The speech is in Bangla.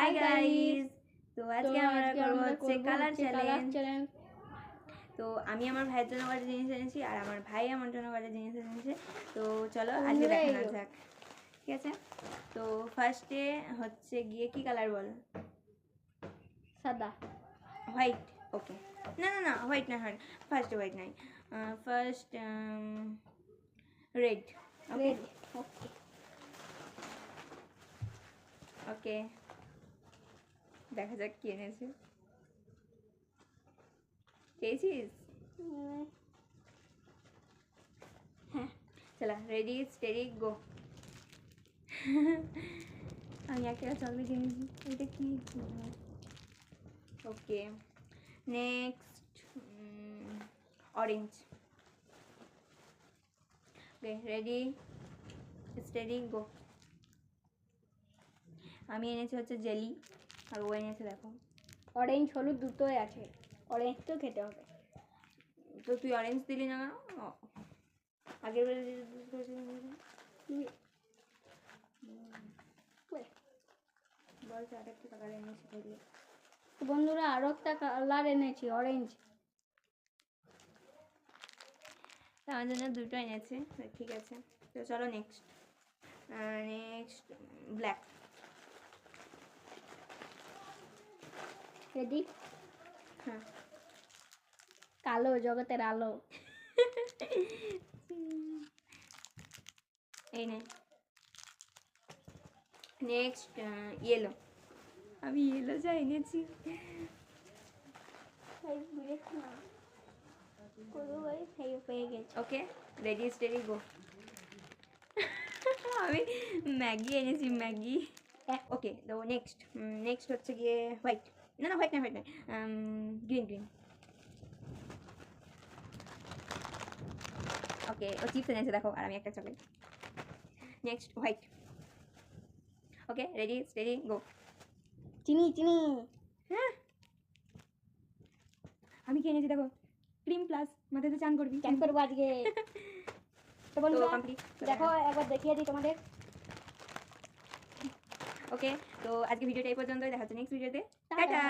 হাই গাইস, তো আজকে আমরা করব হচ্ছে কালার চ্যালেঞ্জ। তো আমি আমার ভাইয়ের জন্য একটা জিনিস এনেছি আর আমার ভাই আমার জন্য একটা জিনিস এনেছে। তো চলো আজকে দেখানো যাক, ঠিক আছে? তো ফার্স্টে হচ্ছে গিয়ে কি কালার বল? সাদা, হোয়াইট। ওকে, না না না হোয়াইট না, ফার্স্ট হোয়াইট নাই, ফার্স্ট রেড। ওকে ওকে, দেখা যাক কি এনেছে। পেয়েছিস? হ্যাঁ, চলা, রেডি স্টেডি গো। আমি একটা চকলেট কিনেছি, এটা কি? ওকে, নেক্সট অরেঞ্জ। ওকে, রেডি স্টেডি গো। আমি এনেছি হচ্ছে জেলি আর ও এনেছে দেখো অরেঞ্জ হলুদ দুটোই আছে। অরেঞ্জ তো খেতে হবে। তো তুই অরেঞ্জ দিলি না কেন? আগের বেলা বল আর একটা কালার এনেছি দেখলে। বন্ধুরা আরো একটা কালার এনেছি, অরেঞ্জ। আমার জন্য দুটো এনেছে, ঠিক আছে। তো চলো নেক্সট ব্ল্যাক। রেডি? হ্যাঁ, কালো জগতের আলো। এই নে। Next yellow. আমি ইয়েলো যা এনেছি, ওকে রেডি স্টেডি গো। আমি ম্যাগি এনেছি, ম্যাগি। ওকে, তো নেক্সট হচ্ছে গিয়ে হোয়াইট। না না হোয়াইট না, গ্রিন গ্রিন। ওকে, ও চিপস এনেছে দেখো আর আমি একটা chocolate. Next white. Okay ready steady go. চিনি চিনি। হ্যাঁ, আমি কি এনেছি দেখো, ক্রিম প্লাস। মাথায় তো চান করবি, চান করবো আজকে। তো বন্ধুরা কমপ্লিট দেখো, একবার দেখিয়ে দিই তোমাদের। ওকে, তো আজকে ভিডিওটা এই পর্যন্তই, দেখা হচ্ছে নেক্সট ভিডিওতে। টাটা।